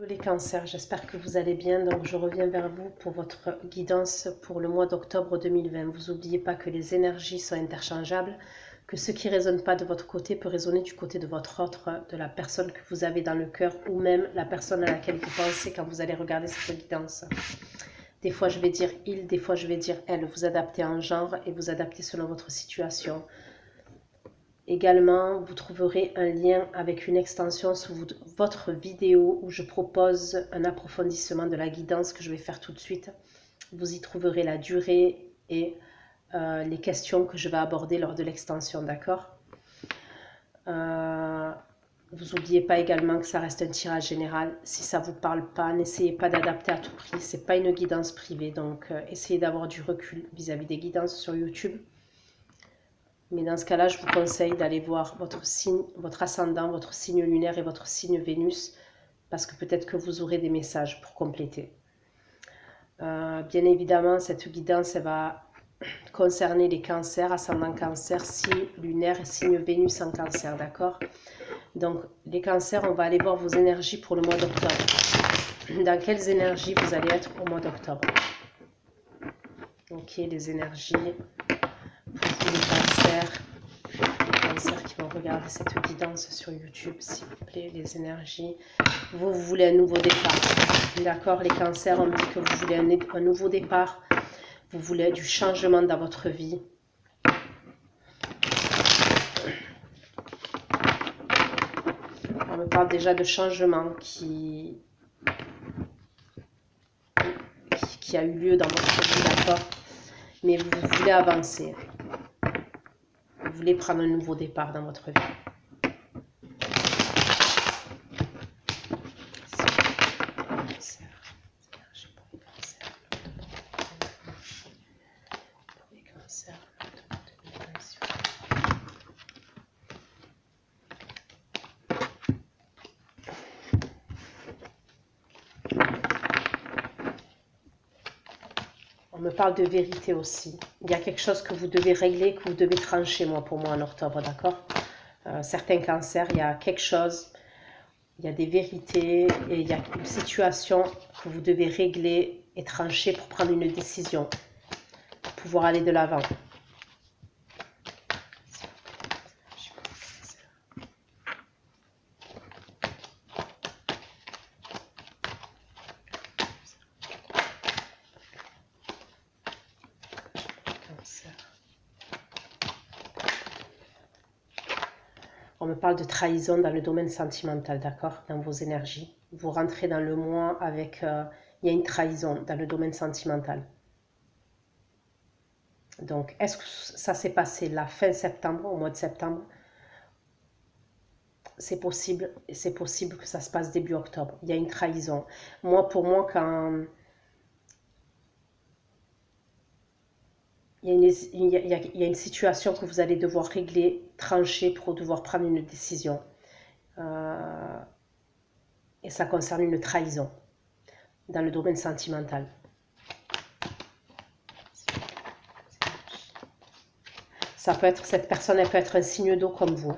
Les cancers, j'espère que vous allez bien. Donc je reviens vers vous pour votre guidance pour le mois d'octobre 2020. Vous n'oubliez pas que les énergies sont interchangeables, que ce qui ne résonne pas de votre côté peut résonner du côté de votre autre, de la personne que vous avez dans le cœur ou même la personne à laquelle vous pensez quand vous allez regarder cette guidance. Des fois je vais dire il, des fois je vais dire elle. Vous adaptez en genre et vous adaptez selon votre situation. Également, vous trouverez un lien avec une extension sous votre vidéo où je propose un approfondissement de la guidance que je vais faire tout de suite. Vous y trouverez la durée et les questions que je vais aborder lors de l'extension, d'accord? Vous n'oubliez pas également que ça reste un tirage général. Si ça ne vous parle pas, n'essayez pas d'adapter à tout prix. Ce n'est pas une guidance privée, donc essayez d'avoir du recul vis-à-vis des guidances sur YouTube. Mais dans ce cas-là, je vous conseille d'aller voir votre signe, votre ascendant, votre signe lunaire et votre signe Vénus, parce que peut-être que vous aurez des messages pour compléter. Bien évidemment, cette guidance, elle va concerner les cancers, ascendant cancer, signe lunaire et signe Vénus en cancer, d'accord? Donc, les cancers, on va aller voir vos énergies pour le mois d'octobre. Dans quelles énergies vous allez être au mois d'octobre? Ok, les énergies pour les cancers. Qui vont regarder cette guidance sur YouTube, s'il vous plaît, les énergies. Vous voulez un nouveau départ, d'accord? Les cancers, on me dit que vous voulez un nouveau départ, vous voulez du changement dans votre vie. On me parle déjà de changement qui a eu lieu dans votre vie, d'accord? Mais vous voulez avancer. Vous voulez prendre un nouveau départ dans votre vie. On me parle de vérité aussi. Il y a quelque chose que vous devez régler, que vous devez trancher, pour moi, en octobre, d'accord? Certains cancers, il y a quelque chose, il y a des vérités et il y a une situation que vous devez régler et trancher pour prendre une décision, pour pouvoir aller de l'avant. On me parle de trahison dans le domaine sentimental, d'accord? Dans vos énergies. Vous rentrez dans le mois avec... il y a une trahison dans le domaine sentimental. Donc, est-ce que ça s'est passé la fin septembre, au mois de septembre? C'est possible, et c'est possible que ça se passe début octobre. Il y a une trahison. Pour moi, quand... Il y a une situation que vous allez devoir régler, trancher pour devoir prendre une décision. Et ça concerne une trahison dans le domaine sentimental. Ça peut être, cette personne, elle peut être un signe d'eau comme vous.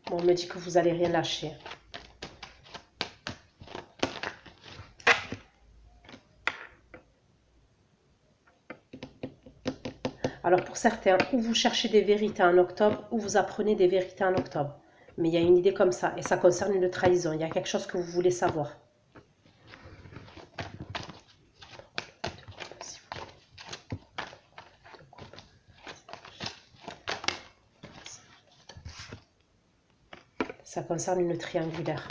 Bon, on me dit que vous n'allez rien lâcher. Alors pour certains, ou vous cherchez des vérités en octobre, ou vous apprenez des vérités en octobre. Mais il y a une idée comme ça, et ça concerne une trahison. Il y a quelque chose que vous voulez savoir. Ça concerne une triangulaire.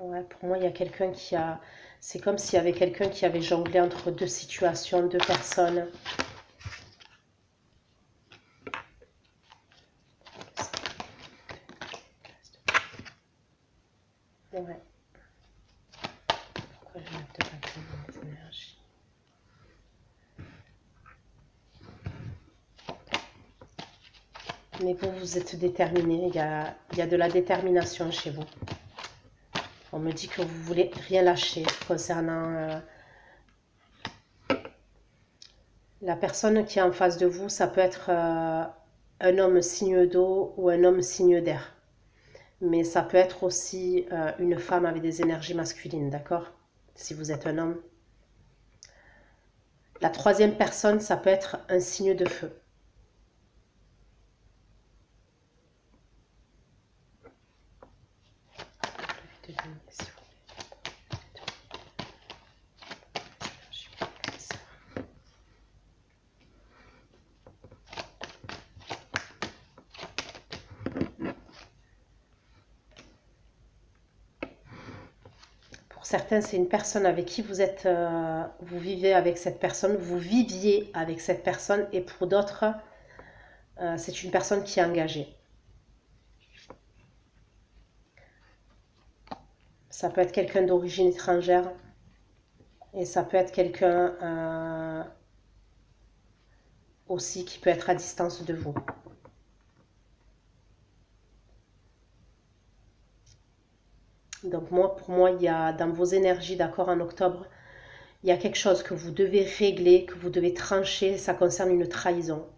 Ouais, pour moi, il y a quelqu'un qui a... C'est comme s'il y avait quelqu'un qui avait jonglé entre deux situations, deux personnes. Ouais. Pourquoi je note pas les énergies? Mais vous, vous êtes déterminé. Il y a de la détermination chez vous. On me dit que vous voulez rien lâcher concernant la personne qui est en face de vous. Ça peut être un homme signe d'eau ou un homme signe d'air. Mais ça peut être aussi une femme avec des énergies masculines, d'accord? Si vous êtes un homme. La troisième personne, ça peut être un signe de feu. Pour certains, c'est une personne avec qui vous êtes, vous vivez avec cette personne, vous viviez avec cette personne, et pour d'autres, c'est une personne qui est engagée. Ça peut être quelqu'un d'origine étrangère, et ça peut être quelqu'un aussi qui peut être à distance de vous. Donc moi, pour moi, il y a dans vos énergies, d'accord, en octobre, il y a quelque chose que vous devez régler, que vous devez trancher, ça concerne une trahison.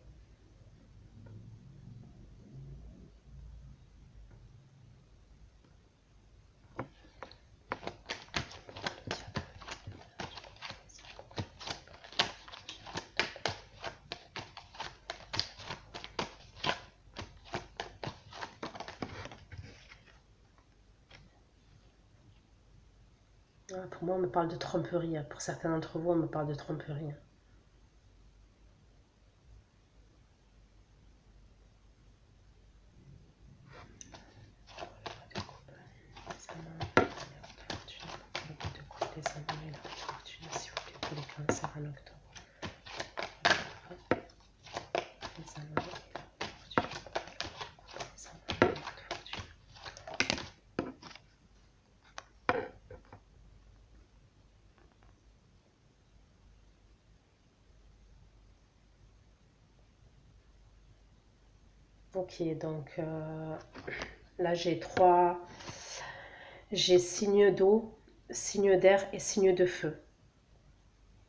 Pour moi, on me parle de tromperie. Pour certains d'entre vous, on me parle de tromperie. Ok, donc là j'ai signe d'eau, signe d'air et signe de feu.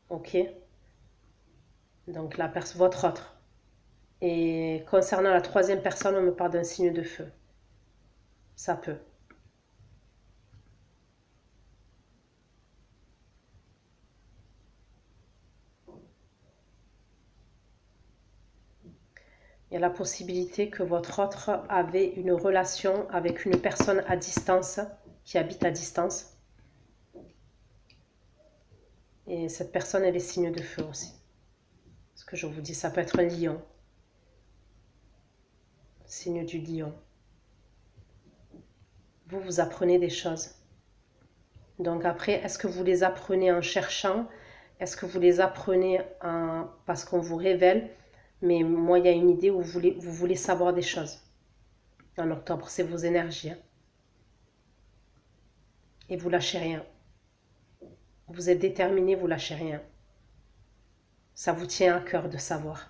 Ok, donc votre autre. Et concernant la troisième personne, on me parle d'un signe de feu. Ça peut. Il y a la possibilité que votre autre avait une relation avec une personne à distance, qui habite à distance. Et cette personne, elle est signe de feu aussi. Ce que je vous dis, ça peut être un lion. Signe du lion. Vous apprenez des choses. Donc après, est-ce que vous les apprenez en cherchant? Est-ce que vous les apprenez parce qu'on vous révèle? Mais moi, il y a une idée où vous voulez savoir des choses. En octobre, c'est vos énergies. Hein. Et vous lâchez rien. Vous êtes déterminé, vous lâchez rien. Ça vous tient à cœur de savoir.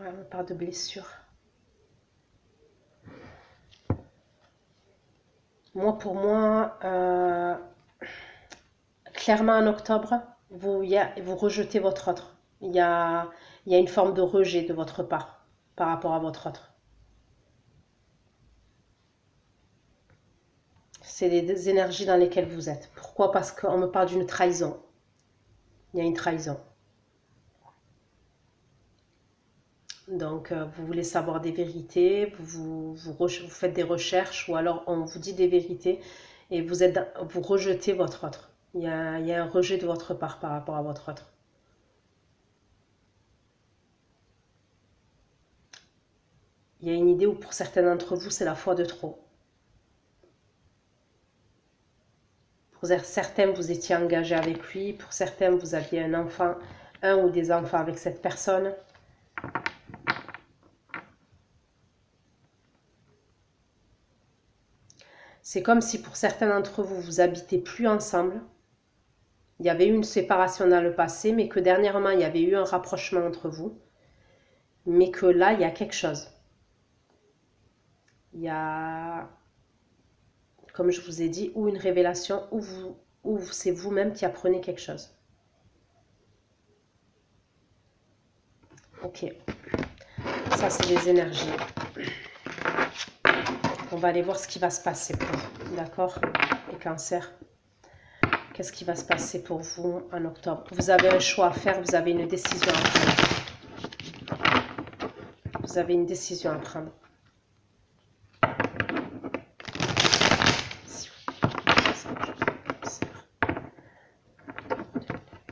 Ouais, on parle de blessure. Pour moi, clairement en octobre, vous rejetez votre autre. Il y a une forme de rejet de votre part par rapport à votre autre. C'est les énergies dans lesquelles vous êtes. Pourquoi? Parce qu'on me parle d'une trahison. Il y a une trahison. Donc, vous voulez savoir des vérités, vous faites des recherches, ou alors on vous dit des vérités et vous rejetez votre autre. Il y a un rejet de votre part par rapport à votre autre. Il y a une idée où pour certains d'entre vous, c'est la fois de trop. Pour certains, vous étiez engagé avec lui, pour certains, vous aviez un enfant, un ou des enfants avec cette personne. C'est comme si pour certains d'entre vous, vous habitez plus ensemble. Il y avait eu une séparation dans le passé, mais que dernièrement, il y avait eu un rapprochement entre vous. Mais que là, il y a quelque chose. Il y a, comme je vous ai dit, ou une révélation, ou c'est vous-même qui apprenez quelque chose. Ok. Ça, c'est les énergies. On va aller voir ce qui va se passer pour vous. D'accord? Les cancers. Qu'est-ce qui va se passer pour vous en octobre? Vous avez un choix à faire, vous avez une décision à prendre. Vous avez une décision à prendre.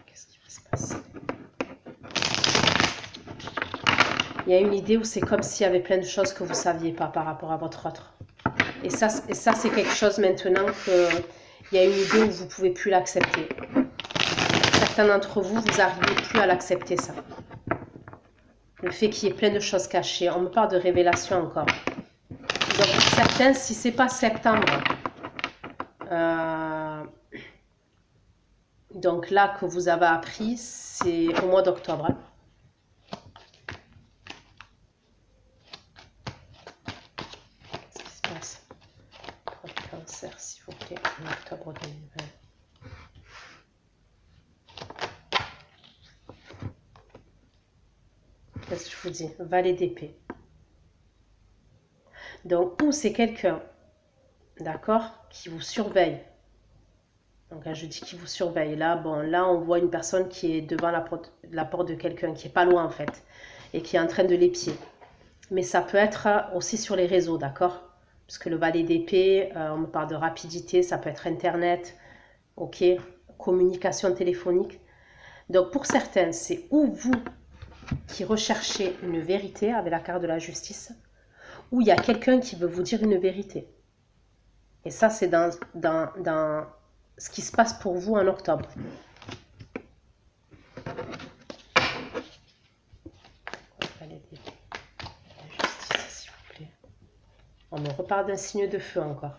Qu'est-ce qui va se passer? Il y a une idée où c'est comme s'il y avait plein de choses que vous ne saviez pas par rapport à votre autre. Et ça c'est quelque chose maintenant qu'il y a une idée où vous ne pouvez plus l'accepter. Certains d'entre vous, vous n'arrivez plus à l'accepter, ça. Le fait qu'il y ait plein de choses cachées. On me parle de révélation encore. Donc pour certains, si ce n'est pas septembre, donc là que vous avez appris, c'est au mois d'octobre. Qu'est-ce qui se passe pour le cancer, s'il vous plaît, en octobre 2020? Qu'est-ce que je vous dis? Valet d'épée. Donc, ou c'est quelqu'un, d'accord, qui vous surveille. Donc, là, je dis qui vous surveille. Là, bon, là, on voit une personne qui est devant la porte de quelqu'un, qui est pas loin, en fait, et qui est en train de l'épier. Mais ça peut être aussi sur les réseaux, d'accord? Parce que le valet d'épée, on me parle de rapidité, ça peut être Internet, ok, communication téléphonique. Donc, pour certains, c'est ou vous qui recherchez une vérité avec la carte de la justice, ou il y a quelqu'un qui veut vous dire une vérité. Et ça, c'est dans ce qui se passe pour vous en octobre. Justice, s'il vous plaît. On me reparle d'un signe de feu encore.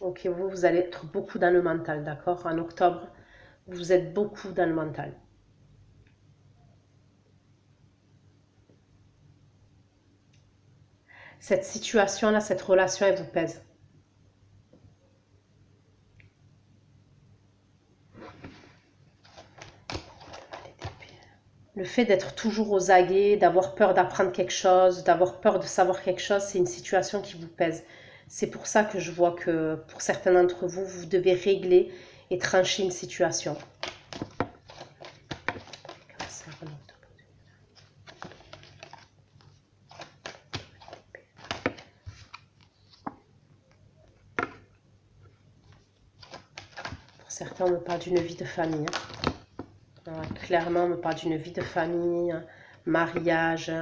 Ok, vous allez être beaucoup dans le mental, d'accord? En octobre, vous êtes beaucoup dans le mental. Cette situation-là, cette relation, elle vous pèse. Le fait d'être toujours aux aguets, d'avoir peur d'apprendre quelque chose, d'avoir peur de savoir quelque chose, c'est une situation qui vous pèse. C'est pour ça que je vois que pour certains d'entre vous, vous devez régler et trancher une situation. Pour certains, on me parle d'une vie de famille. Clairement, on me parle d'une vie de famille, mariage.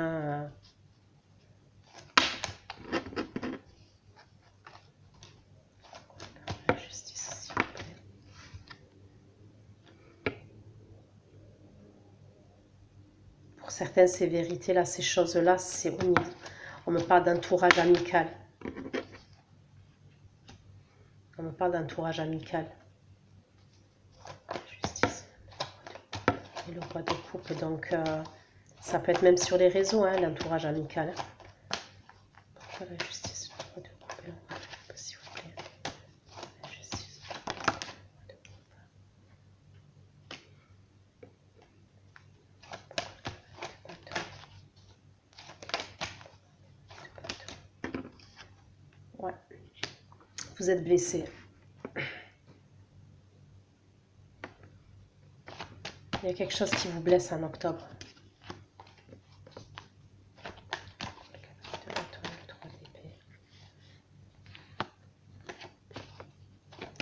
Pour certaines, ces vérités-là, ces choses-là, c'est au niveau. On me parle d'entourage amical. On me parle d'entourage amical. Justice. Et le roi de coupe. Donc, ça peut être même sur les réseaux, hein, l'entourage amical. Pourquoi la justice, le roi de coupe et le roi de coupe, s'il vous plaît. La justice, le roi de coupe. Ouais. Vous êtes blessé. Il y a quelque chose qui vous blesse en octobre.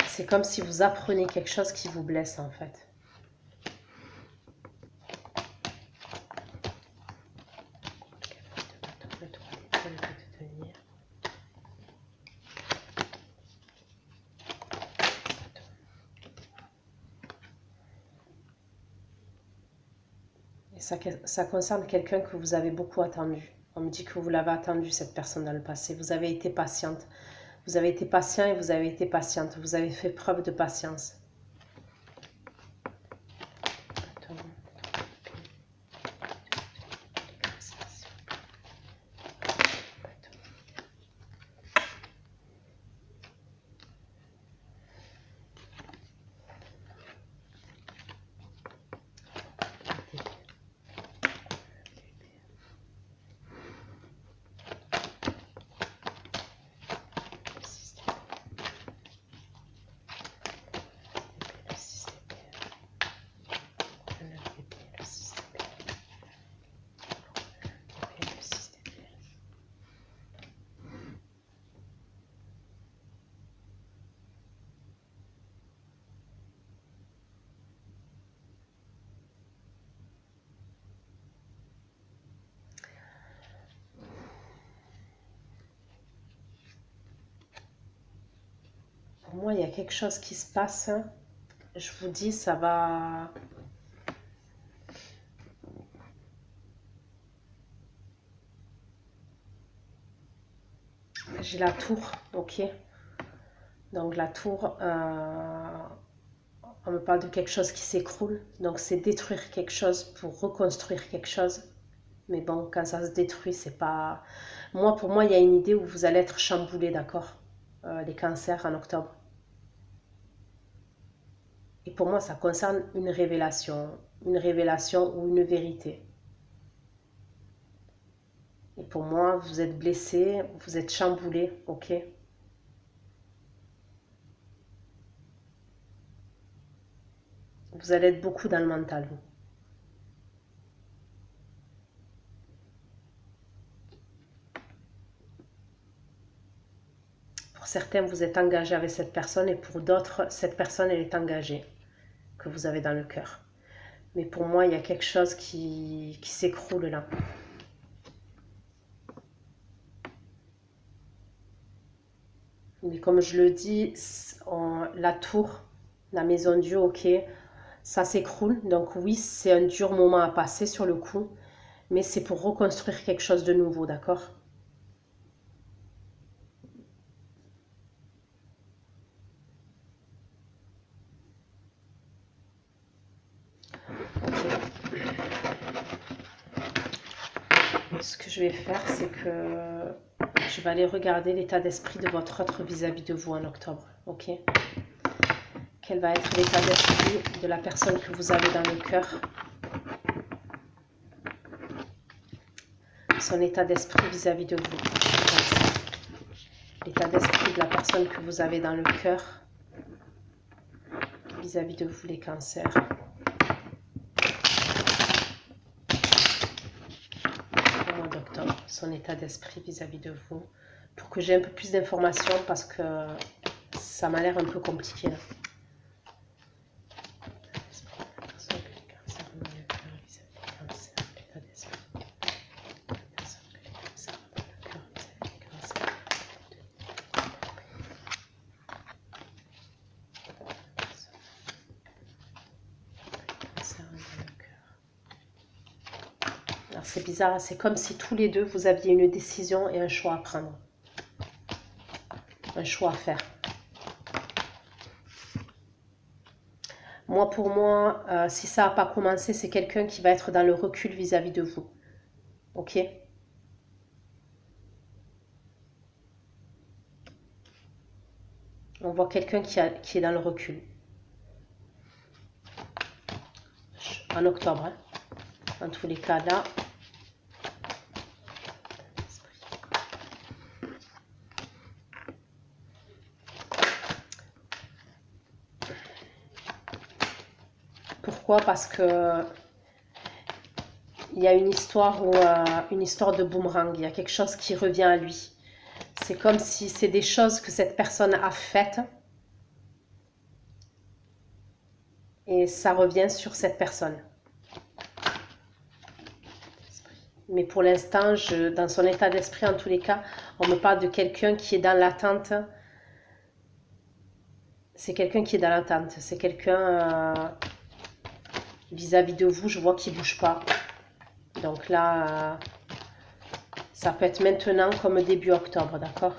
C'est comme si vous apprenez quelque chose qui vous blesse en fait. Et ça concerne quelqu'un que vous avez beaucoup attendu. On me dit que vous l'avez attendu, cette personne, dans le passé. Vous avez été patiente. Vous avez été patient et vous avez été patiente. Vous avez fait preuve de patience. Pour moi, il y a quelque chose qui se passe. Je vous dis, ça va... J'ai la tour, ok. Donc la tour, on me parle de quelque chose qui s'écroule. Donc c'est détruire quelque chose pour reconstruire quelque chose. Mais bon, quand ça se détruit, c'est pas... Moi, pour moi, il y a une idée où vous allez être chamboulé, d'accord, les cancers en octobre. Et pour moi, ça concerne une révélation ou une vérité. Et pour moi, vous êtes blessé, vous êtes chamboulé, ok? Vous allez être beaucoup dans le mental, vous. Pour certains, vous êtes engagé avec cette personne et pour d'autres, cette personne, elle est engagée, que vous avez dans le cœur. Mais pour moi, il y a quelque chose qui s'écroule là. Mais comme je le dis, la tour, la maison Dieu, ok, ça s'écroule. Donc oui, c'est un dur moment à passer sur le coup, mais c'est pour reconstruire quelque chose de nouveau, d'accord? Ce que je vais faire, c'est que je vais aller regarder l'état d'esprit de votre autre vis-à-vis de vous en octobre, ok? Quel va être l'état d'esprit de la personne que vous avez dans le cœur? Son état d'esprit vis-à-vis de vous. L'état d'esprit de la personne que vous avez dans le cœur vis-à-vis de vous, les cancers. Au mois d'octobre, son état d'esprit vis-à-vis de vous. Pour que j'ai un peu plus d'informations parce que ça m'a l'air un peu compliqué là. C'est bizarre, c'est comme si tous les deux, vous aviez une décision et un choix à prendre. Un choix à faire. Moi, pour moi, si ça n'a pas commencé, c'est quelqu'un qui va être dans le recul vis-à-vis de vous. Ok? On voit quelqu'un qui est dans le recul. En octobre, hein. En tous les cas, là. Pourquoi? Parce que il y a une histoire une histoire de boomerang. Il y a quelque chose qui revient à lui. C'est comme si c'est des choses que cette personne a faites et ça revient sur cette personne. Mais pour l'instant, dans son état d'esprit, en tous les cas, on me parle de quelqu'un qui est dans l'attente. C'est quelqu'un qui est dans l'attente. C'est quelqu'un vis-à-vis de vous, je vois qu'il ne bouge pas. Donc là, ça peut être maintenant comme début octobre, d'accord?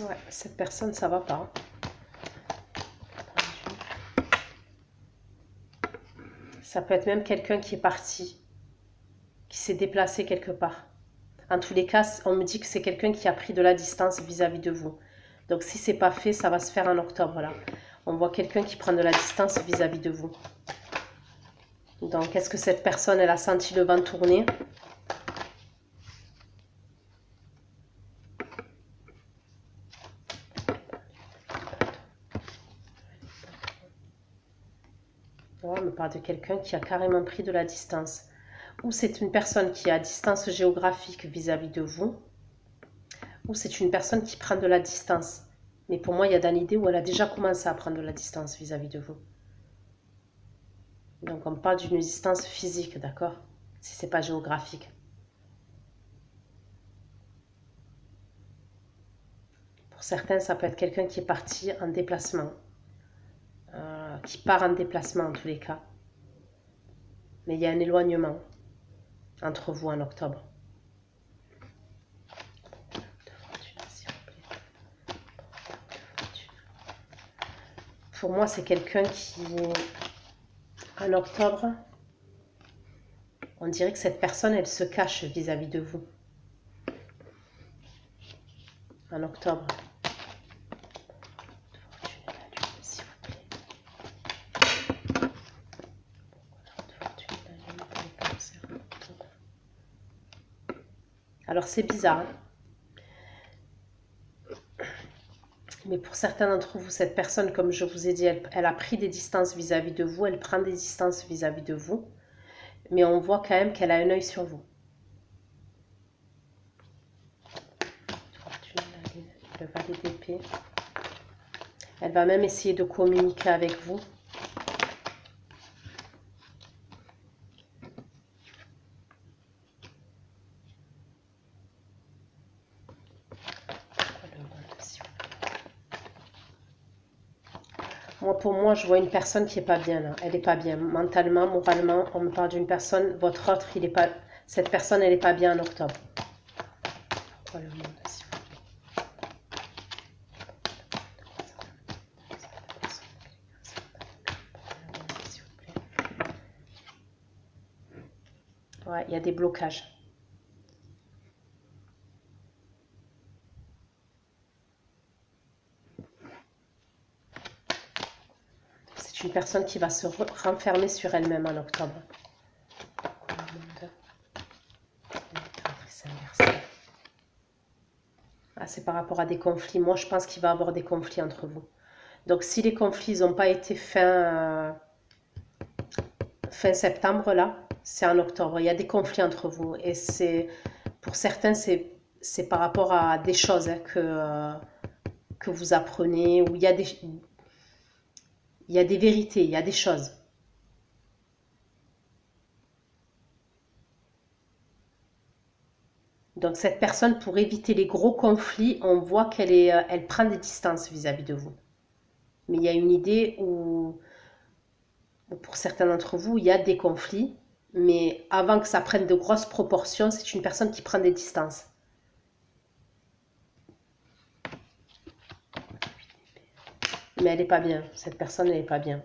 Ouais, cette personne, ça va pas. Ça peut être même quelqu'un qui est parti, qui s'est déplacé quelque part. En tous les cas, on me dit que c'est quelqu'un qui a pris de la distance vis-à-vis de vous. Donc si c'est pas fait, ça va se faire en octobre là. On voit quelqu'un qui prend de la distance vis-à-vis de vous. Donc est-ce que cette personne, elle a senti le vent tourner? On me parle de quelqu'un qui a carrément pris de la distance. Ou c'est une personne qui est à distance géographique vis-à-vis de vous, ou c'est une personne qui prend de la distance. Mais pour moi, il y a dans l'idée où elle a déjà commencé à prendre de la distance vis-à-vis de vous. Donc on parle d'une distance physique, d'accord? Si c'est pas géographique. Pour certains, ça peut être quelqu'un qui est parti en déplacement, qui part en déplacement en tous les cas. Mais il y a un éloignement entre vous en octobre. Pour moi, c'est quelqu'un qui, en octobre, on dirait que cette personne, elle se cache vis-à-vis de vous. En octobre. Alors c'est bizarre, hein. Mais pour certains d'entre vous, cette personne, comme je vous ai dit, elle a pris des distances vis-à-vis de vous, elle prend des distances vis-à-vis de vous, mais on voit quand même qu'elle a un œil sur vous. Le valet d'épée. Elle va même essayer de communiquer avec vous. Moi, pour moi, je vois une personne qui n'est pas bien là. Elle n'est pas bien. Mentalement, moralement, on me parle d'une personne. Votre autre, il est pas. Cette personne, elle n'est pas bien en octobre. Pourquoi le monde, s'il vous plaît? Ouais, il y a des blocages. C'est une personne qui va se renfermer sur elle-même en octobre. Ah, c'est par rapport à des conflits. Moi, je pense qu'il va y avoir des conflits entre vous. Donc, si les conflits n'ont pas été fin septembre, là, c'est en octobre. Il y a des conflits entre vous. Et pour certains, c'est par rapport à des choses hein, que vous apprenez, où il y a des vérités, il y a des choses. Donc cette personne, pour éviter les gros conflits, on voit elle prend des distances vis-à-vis de vous. Mais il y a une idée où Pour certains d'entre vous, il y a des conflits, mais avant que ça prenne de grosses proportions, c'est une personne qui prend des distances. Mais elle n'est pas bien. Cette personne, elle n'est pas bien.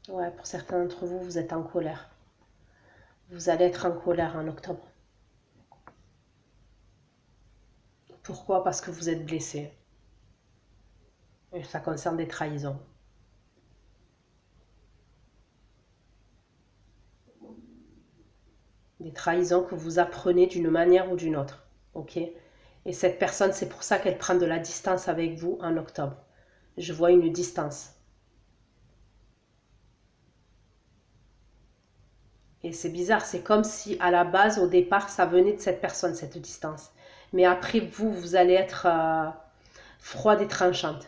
Ouais, pour certains d'entre vous, vous êtes en colère. Vous allez être en colère en octobre. Pourquoi? Parce que vous êtes blessé. Et ça concerne des trahisons. Des trahisons que vous apprenez d'une manière ou d'une autre. Ok? Et cette personne, c'est pour ça qu'elle prend de la distance avec vous en octobre. Je vois une distance. Et c'est bizarre, c'est comme si à la base, au départ, ça venait de cette personne, cette distance. Mais après, vous allez être froide et tranchante.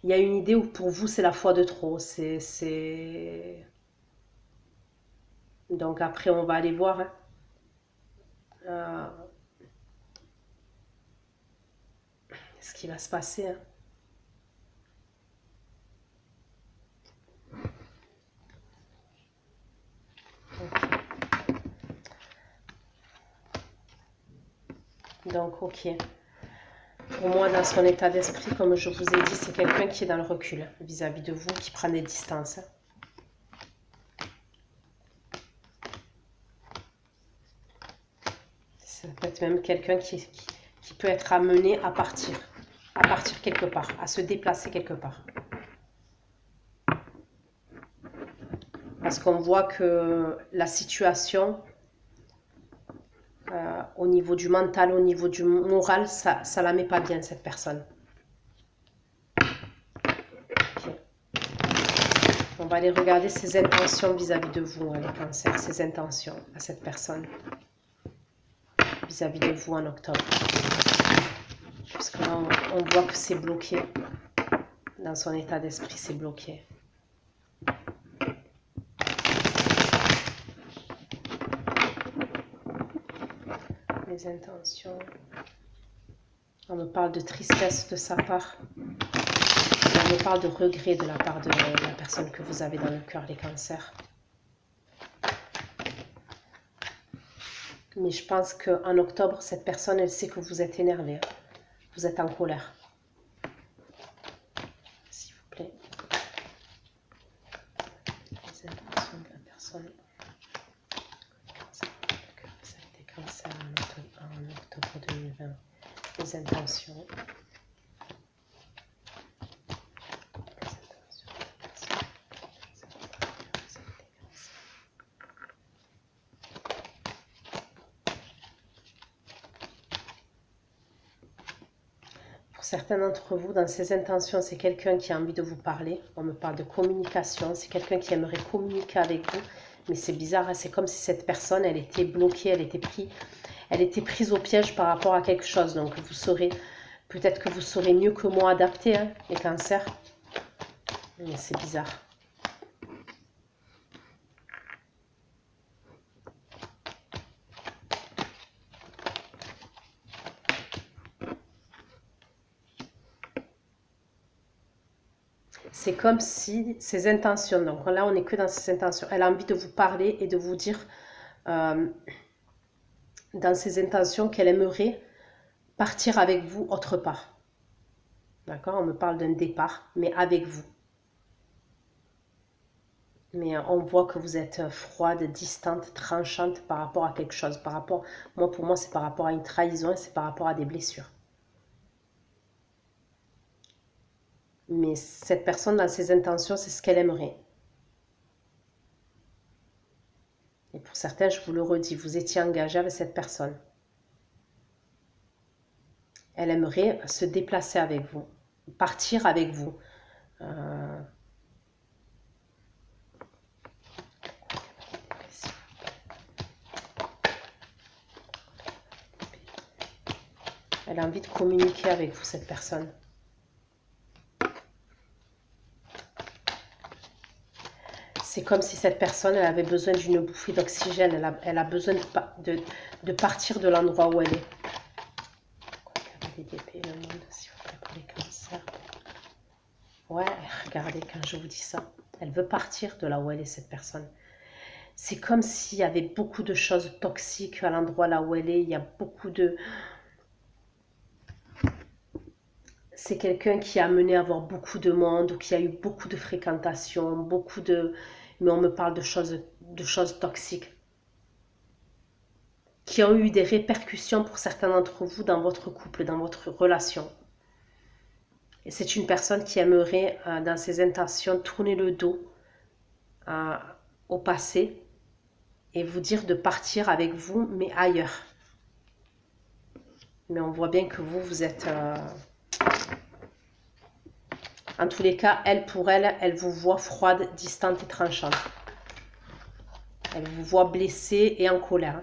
Il y a une idée où pour vous, c'est la fois de trop. Donc après, on va aller voir, hein. Euh, ce qui va se passer, hein. Donc, ok. Pour moi, dans son état d'esprit, comme je vous ai dit, c'est quelqu'un qui est dans le recul vis-à-vis de vous, qui prend des distances. Ça peut être même quelqu'un qui peut être amené à partir quelque part, à se déplacer quelque part. Parce qu'on voit que la situation, au niveau du mental, au niveau du moral, ça la met pas bien, cette personne. Okay. On va aller regarder ses intentions vis-à-vis de vous, hein, les cancers, ses intentions à cette personne vis-à-vis de vous en octobre. Parce que là, on voit que c'est bloqué. Dans son état d'esprit, c'est bloqué. Les intentions. On me parle de tristesse de sa part. On me parle de regret de la part de la personne que vous avez dans le cœur, les cancers. Mais je pense qu'en octobre, cette personne, elle sait que vous êtes énervé. Vous êtes en colère. S'il vous plaît. Les intentions de la personne. Vous avez des cancers en octobre 2020. Les intentions. Certains d'entre vous, dans ses intentions, c'est quelqu'un qui a envie de vous parler. On me parle de communication. C'est quelqu'un qui aimerait communiquer avec vous. Mais c'est bizarre, hein, c'est comme si cette personne, elle était bloquée, elle était prise au piège par rapport à quelque chose. Donc vous saurez, peut-être que vous saurez mieux que moi adapter, hein, les cancers. Mais c'est bizarre. C'est comme si ses intentions, donc là on n'est que dans ses intentions, elle a envie de vous parler et de vous dire dans ses intentions qu'elle aimerait partir avec vous autre part. D'accord? On me parle d'un départ, mais avec vous. Mais on voit que vous êtes froide, distante, tranchante par rapport à quelque chose. Pour moi, c'est par rapport à une trahison et c'est par rapport à des blessures. Mais cette personne, dans ses intentions, c'est ce qu'elle aimerait. Et pour certains, je vous le redis, vous étiez engagé avec cette personne. Elle aimerait se déplacer avec vous, partir avec vous. Elle a envie de communiquer avec vous, cette personne. C'est comme si cette personne, elle avait besoin d'une bouffée d'oxygène. Elle a besoin de partir de l'endroit où elle est. Ouais, regardez quand je vous dis ça. Elle veut partir de là où elle est, cette personne. C'est comme s'il y avait beaucoup de choses toxiques à l'endroit là où elle est. Il y a beaucoup de... C'est quelqu'un qui a amené à voir beaucoup de monde, ou qui a eu beaucoup de fréquentation, beaucoup de... Mais on me parle de choses toxiques, qui ont eu des répercussions pour certains d'entre vous dans votre couple, dans votre relation. Et c'est une personne qui aimerait, dans ses intentions, tourner le dos au passé et vous dire de partir avec vous, mais ailleurs. Mais on voit bien que vous êtes... En tous les cas, pour elle, elle vous voit froide, distante et tranchante. Elle vous voit blessée et en colère.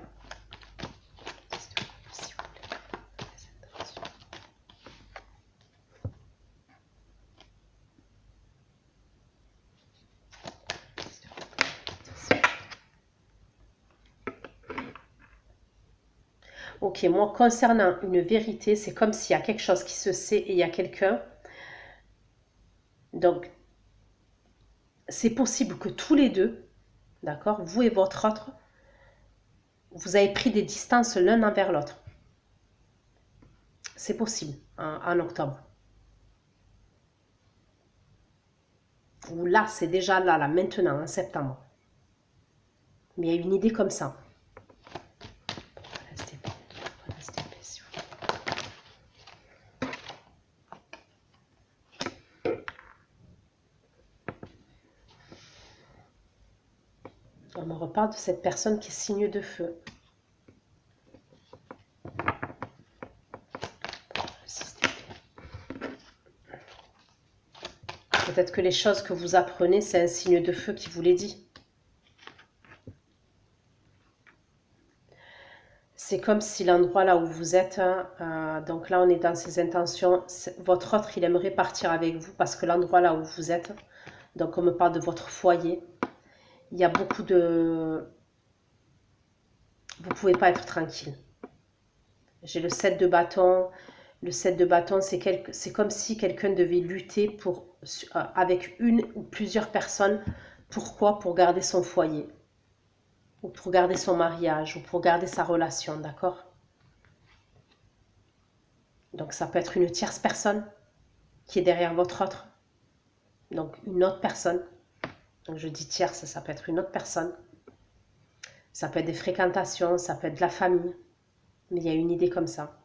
Ok, moi, concernant une vérité, c'est comme s'il y a quelque chose qui se sait et il y a quelqu'un. Donc, c'est possible que tous les deux, d'accord, vous et votre autre, vous avez pris des distances l'un envers l'autre. C'est possible, en octobre. Ou là, c'est déjà là, maintenant, en septembre. Mais il y a une idée comme ça. On me reparle de cette personne qui est signe de feu. Peut-être que les choses que vous apprenez, c'est un signe de feu qui vous les dit. C'est comme si l'endroit là où vous êtes, donc là on est dans ses intentions, votre autre il aimerait partir avec vous parce que l'endroit là où vous êtes, donc on me parle de votre foyer, il y a beaucoup de... Vous ne pouvez pas être tranquille. J'ai le 7 de bâton. Le 7 de bâton, c'est comme si quelqu'un devait lutter avec une ou plusieurs personnes. Pourquoi? Pour garder son foyer. Ou pour garder son mariage. Ou pour garder sa relation, d'accord? Donc ça peut être une tierce personne qui est derrière votre autre. Donc une autre personne. Donc je dis tierce, ça peut être une autre personne. Ça peut être des fréquentations, ça peut être de la famille. Mais il y a une idée comme ça.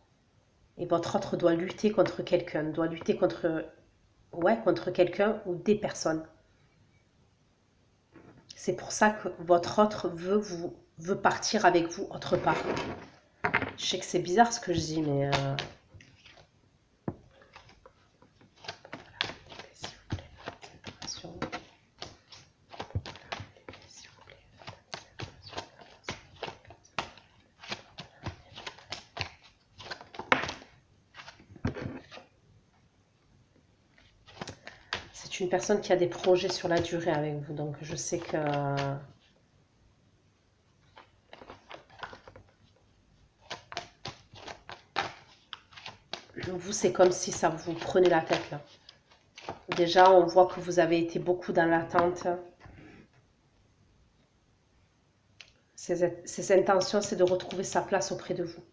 Et votre autre doit lutter contre quelqu'un, doit lutter contre quelqu'un ou des personnes. C'est pour ça que votre autre veut partir avec vous autre part. Je sais que c'est bizarre ce que je dis, mais... C'est une personne qui a des projets sur la durée avec vous, donc je sais que... Vous, c'est comme si ça vous prenait la tête, là. Déjà, on voit que vous avez été beaucoup dans l'attente. Ses intentions, c'est de retrouver sa place auprès de vous.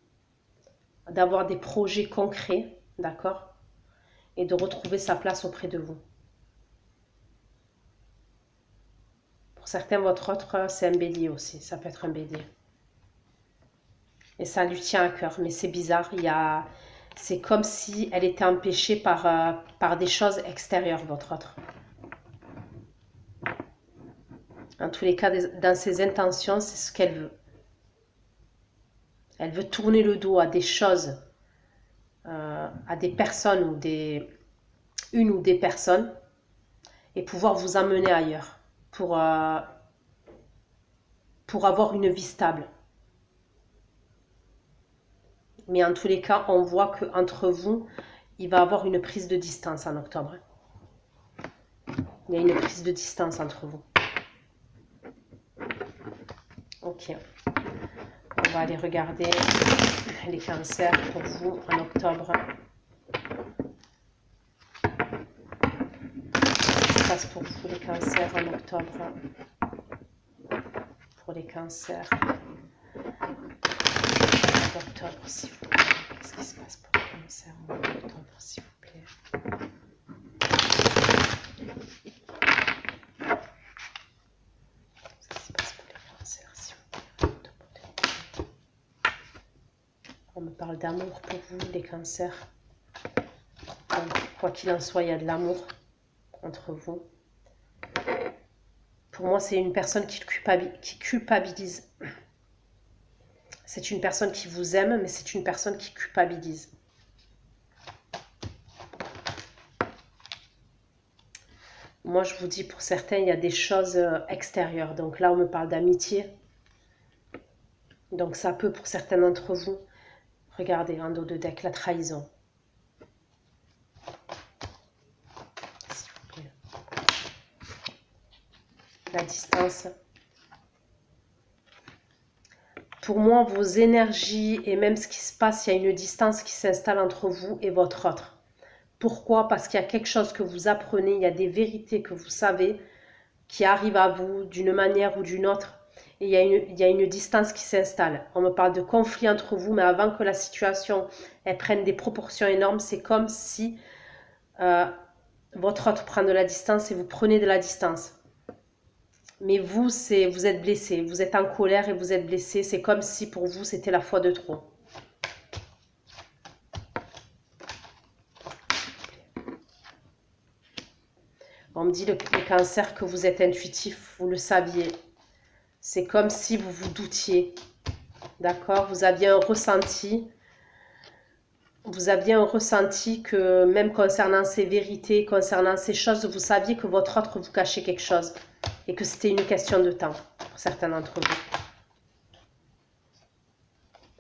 D'avoir des projets concrets, d'accord? Et de retrouver sa place auprès de vous. Pour certains, votre autre, c'est un bélier aussi. Ça peut être un bélier. Et ça lui tient à cœur. Mais c'est bizarre. C'est comme si elle était empêchée par des choses extérieures, votre autre. En tous les cas, dans ses intentions, c'est ce qu'elle veut. Elle veut tourner le dos à des choses, à des personnes ou une ou des personnes, et pouvoir vous amener ailleurs pour avoir une vie stable. Mais en tous les cas, on voit qu'entre vous, il va y avoir une prise de distance en octobre. Il y a une prise de distance entre vous. Ok. On va aller regarder les cancers pour vous en octobre. Qu'est-ce qui se passe pour vous les cancers en octobre? Pour les cancers d'octobre, s'il vous plaît. Qu'est-ce qui se passe pour les cancers en octobre, s'il vous plaît? Qu'est-ce qui se passe pour les cancers, s'il vous plaît? On me parle d'amour pour vous, les cancers. Donc, quoi qu'il en soit, il y a de l'amour entre vous. Pour moi, c'est une personne qui culpabilise. C'est une personne qui vous aime, mais c'est une personne qui culpabilise. Moi, je vous dis, pour certains, il y a des choses extérieures. Donc là, on me parle d'amitié. Donc ça peut, pour certains d'entre vous, regardez, en dos de deck, la trahison. S'il vous plaît. La distance. Pour moi, vos énergies et même ce qui se passe, il y a une distance qui s'installe entre vous et votre autre. Pourquoi? Parce qu'il y a quelque chose que vous apprenez, il y a des vérités que vous savez qui arrivent à vous d'une manière ou d'une autre. Et il y a une distance qui s'installe. On me parle de conflit entre vous, mais avant que la situation elle prenne des proportions énormes, c'est comme si votre autre prend de la distance et vous prenez de la distance. Mais vous êtes blessé, vous êtes en colère et vous êtes blessé. C'est comme si pour vous, c'était la fois de trop. On me dit les cancers que vous êtes intuitif, vous le saviez. C'est comme si vous vous doutiez. D'accord? Vous aviez un ressenti. Vous aviez un ressenti que même concernant ces vérités, concernant ces choses, vous saviez que votre autre vous cachait quelque chose. Et que c'était une question de temps pour certains d'entre vous.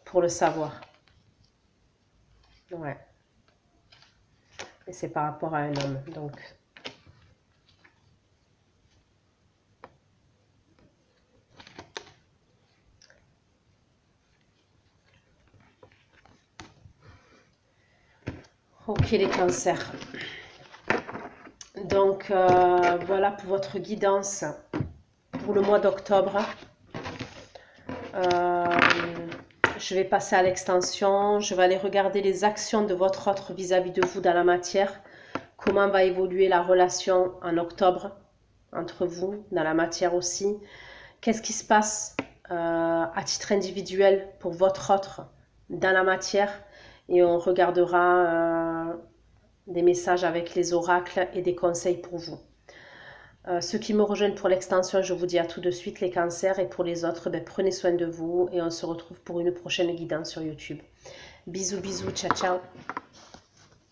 Pour le savoir. Ouais. Et c'est par rapport à un homme. Donc. Ok les cancers. Donc voilà pour votre guidance pour le mois d'octobre. Je vais passer à l'extension. Je vais aller regarder les actions de votre autre vis-à-vis de vous dans la matière. Comment va évoluer la relation en octobre entre vous, dans la matière aussi. Qu'est-ce qui se passe à titre individuel pour votre autre dans la matière. Et on regardera des messages avec les oracles et des conseils pour vous. Ceux qui me rejoignent pour l'extension, je vous dis à tout de suite les cancers. Et pour les autres, prenez soin de vous. Et on se retrouve pour une prochaine guidance sur YouTube. Bisous, bisous, ciao, ciao.